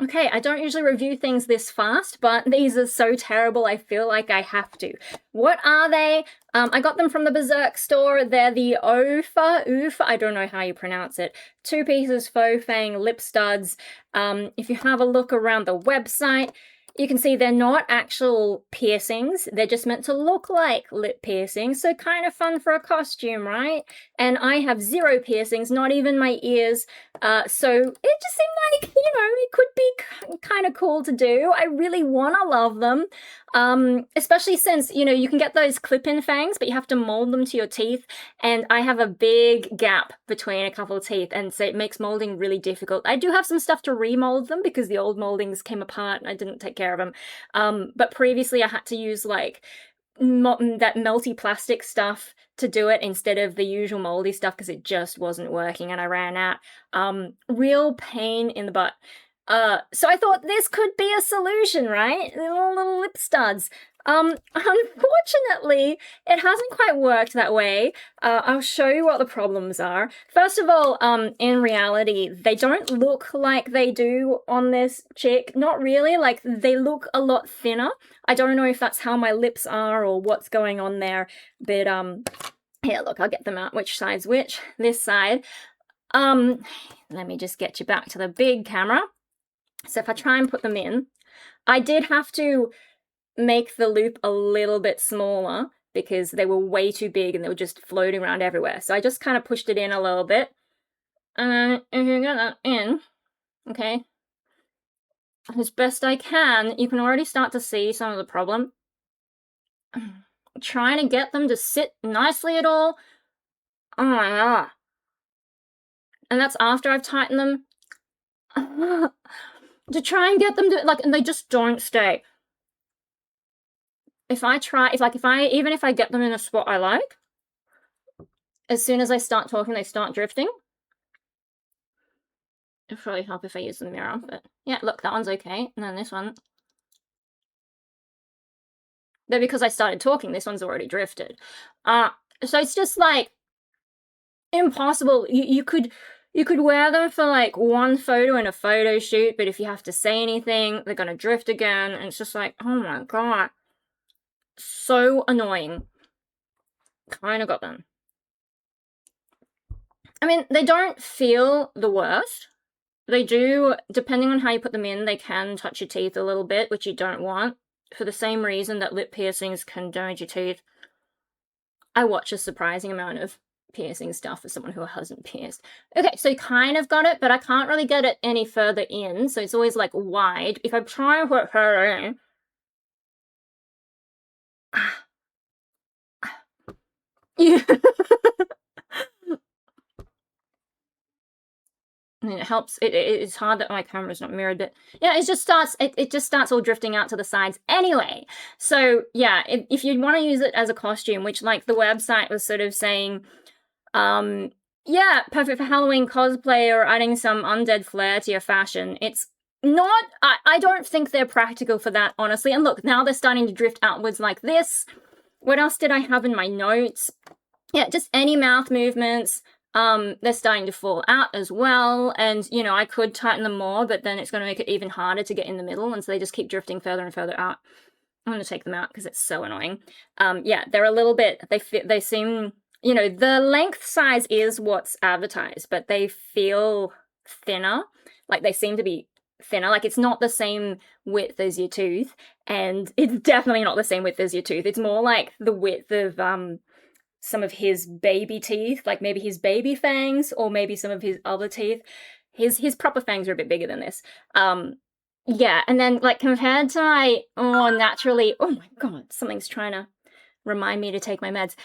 Okay, I don't usually review things this fast, but these are so terrible I feel like I have to. What are they? I got them from the Beserk store. They're the Oufer, I don't know how you pronounce it. 2 pieces faux Fang lip studs. If you have a look around the website, you can see they're not actual piercings. They're just meant to look like lip piercings, so kind of fun for a costume, right? And I have 0 piercings, not even my ears. So it just seemed like, it could be kind of cool to do. I really want to love them, especially since, you can get those clip-in fangs, but you have to mold them to your teeth, and I have a big gap between a couple of teeth, and so it makes molding really difficult. I do have some stuff to remold them because the old moldings came apart and I didn't take care of them, but previously I had to use like that melty plastic stuff to do it instead of the usual moldy stuff because it just wasn't working and I ran out. Real pain in the butt. So I thought this could be a solution, right? Little lip studs. Unfortunately, it hasn't quite worked that way. I'll show you what the problems are. First of all, in reality, they don't look like they do on this chick. Not really, like, they look a lot thinner. I don't know if that's how my lips are or what's going on there, but, here, look, I'll get them out. Which side's which? This side. Let me just get you back to the big camera. So if I try and put them in, I did have to make the loop a little bit smaller because they were way too big and they were just floating around everywhere. So I just kind of pushed it in a little bit. And if you get that in, okay, as best I can, you can already start to see some of the problem. Trying to get them to sit nicely at all. Oh my god. And that's after I've tightened them. To try and get them to, like, and they just don't stay. Even if I get them in a spot I like, as soon as I start talking, they start drifting. It'd probably help if I use the mirror, but yeah, look, that one's okay. And then this one. But because I started talking, this one's already drifted. So it's just like impossible. You could wear them for like one photo in a photo shoot, but if you have to say anything, they're gonna drift again. And it's just like, oh my god. So annoying. Kind of got them. I mean, they don't feel the worst. They do, depending on how you put them in, they can touch your teeth a little bit, which you don't want, for the same reason that lip piercings can damage your teeth. I watch a surprising amount of piercing stuff for someone who hasn't pierced. Okay, so you kind of got it, but I can't really get it any further in, so it's always like wide. If I try and put her in, yeah. I mean, it helps. It's hard that my camera's not mirrored, but yeah, it just starts all drifting out to the sides anyway. So yeah, if you want to use it as a costume, which like the website was sort of saying, yeah, perfect for Halloween cosplay or adding some undead flair to your fashion. It's not, I don't think they're practical for that, honestly. And look, now they're starting to drift outwards like this. What else did I have in my notes? Yeah, just any mouth movements. They're starting to fall out as well, and, I could tighten them more, but then it's going to make it even harder to get in the middle, and so they just keep drifting further and further out. I'm going to take them out because it's so annoying. Yeah, they're a little bit, they seem, the length size is what's advertised, but they feel thinner, like they seem to be thinner, like it's not the same width as your tooth, and it's definitely not the same width as your tooth. It's more like the width of, some of his baby teeth, like maybe his baby fangs, or maybe some of his other teeth. His proper fangs are a bit bigger than this. Yeah, and then like compared to my more naturally, oh my god, something's trying to remind me to take my meds.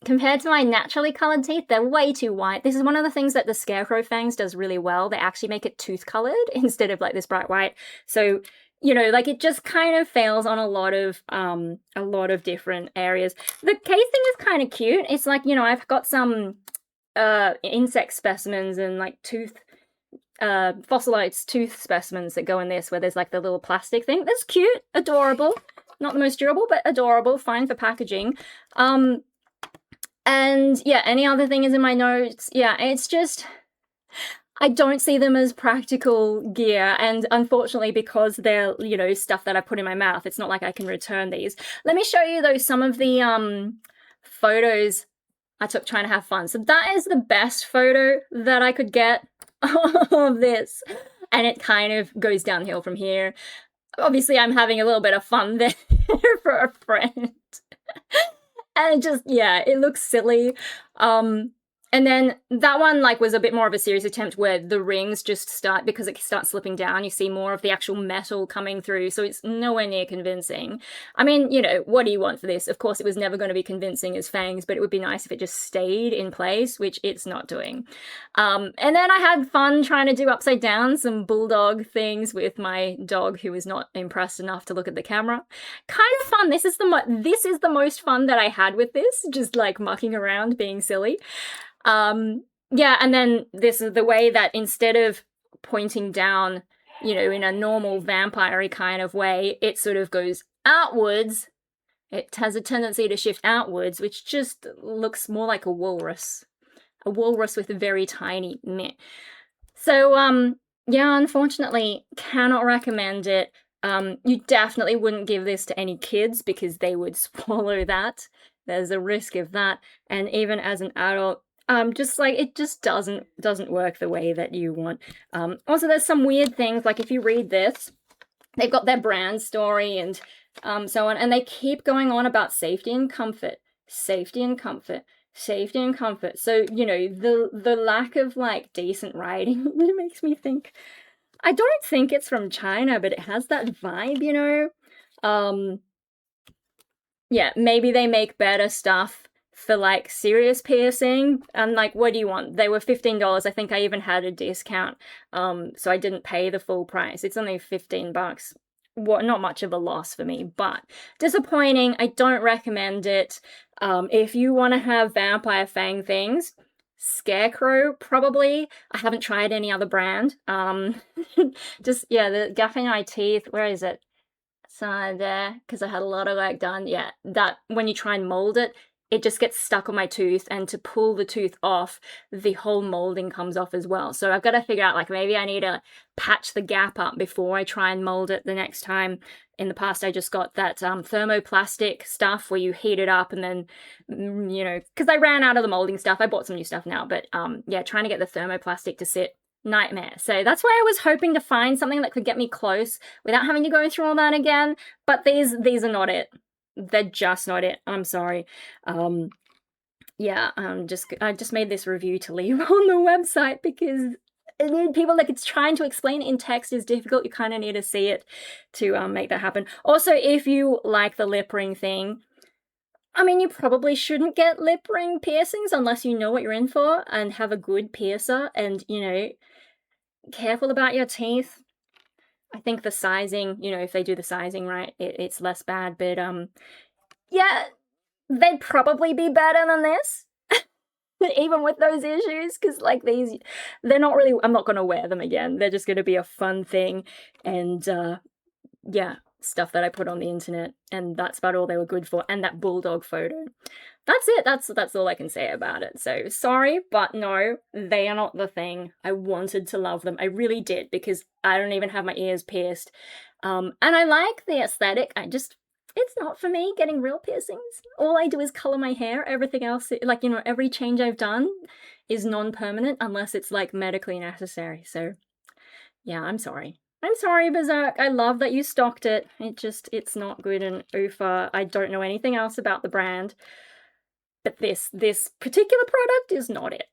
Compared to my naturally colored teeth, they're way too white. This is one of the things that the Scarecrow fangs does really well. They actually make it tooth colored instead of like this bright white. So like it just kind of fails on a lot of different areas. The casing is kind of cute. It's like, I've got some insect specimens and like fossilized tooth specimens that go in this, where there's like the little plastic thing. That's cute, adorable. Not the most durable, but adorable, fine for packaging. And yeah, any other thing is in my notes. Yeah, it's just, I don't see them as practical gear, and unfortunately, because they're, you know, stuff that I put in my mouth, it's not like I can return these. Let me show you, though, some of the photos I took trying to have fun. So that is the best photo that I could get of this, and it kind of goes downhill from here. Obviously, I'm having a little bit of fun there for a friend. And just, yeah, it looks silly. And then that one, like, was a bit more of a serious attempt where the rings just start, because it starts slipping down, you see more of the actual metal coming through, so it's nowhere near convincing. I mean, you know, what do you want for this? Of course, it was never going to be convincing as Fangs, but it would be nice if it just stayed in place, which it's not doing. And then I had fun trying to do upside down, some bulldog things with my dog, who was not impressed enough to look at the camera. Kind of fun. This is the most fun that I had with this, just like mucking around, being silly. Yeah, and then this is the way that instead of pointing down, you know, in a normal vampire-y kind of way, it sort of goes outwards. It has a tendency to shift outwards, which just looks more like a walrus. A walrus with a very tiny mitt. So, yeah, unfortunately, cannot recommend it. You definitely wouldn't give this to any kids because they would swallow that. There's a risk of that. And even as an adult, just like, it just doesn't work the way that you want. Also, there's some weird things, like if you read this, they've got their brand story and so on, and they keep going on about safety and comfort, safety and comfort, safety and comfort. So, you know, the lack of, like, decent writing really makes me think, I don't think it's from China, but it has that vibe, you know? Yeah, maybe they make better stuff for, like, serious piercing, and, like, what do you want? They were $15. I think I even had a discount, so I didn't pay the full price. It's only $15. What, not much of a loss for me, but disappointing. I don't recommend it. If you want to have vampire fang things, Scarecrow, probably. I haven't tried any other brand. Just, yeah, the gapping eye teeth, where is it? Side there, because I had a lot of work done. Yeah, that when you try and mold it, it just gets stuck on my tooth, and to pull the tooth off, the whole molding comes off as well. So I've got to figure out, like, maybe I need to patch the gap up before I try and mold it the next time. In the past, I just got that thermoplastic stuff where you heat it up and then, you know, because I ran out of the molding stuff. I bought some new stuff now, but yeah, trying to get the thermoplastic to sit, nightmare. So that's why I was hoping to find something that could get me close without having to go through all that again. But these are not it. They're just not it. I'm sorry. Yeah, I just made this review to leave on the website because I need people, like, it's trying to explain it in text is difficult. You kind of need to see it to make that happen. Also, if you like the lip ring thing, I mean, you probably shouldn't get lip ring piercings unless you know what you're in for and have a good piercer and, you know, careful about your teeth. I think the sizing, you know, if they do the sizing right, it's less bad, but yeah, they'd probably be better than this, even with those issues, because, like, these, they're not really, I'm not going to wear them again. They're just going to be a fun thing, and yeah, stuff that I put on the internet, and that's about all they were good for, and that bulldog photo. That's it. That's all I can say about it. So sorry, but no, they are not the thing. I wanted to love them. I really did, because I don't even have my ears pierced. And I like the aesthetic. It's not for me getting real piercings. All I do is color my hair. Everything else, like, you know, every change I've done is non-permanent unless it's, like, medically necessary. So yeah, I'm sorry. I'm sorry, Beserk. I love that you stocked it. It's not good in Oufer. I don't know anything else about the brand. But this particular product is not it.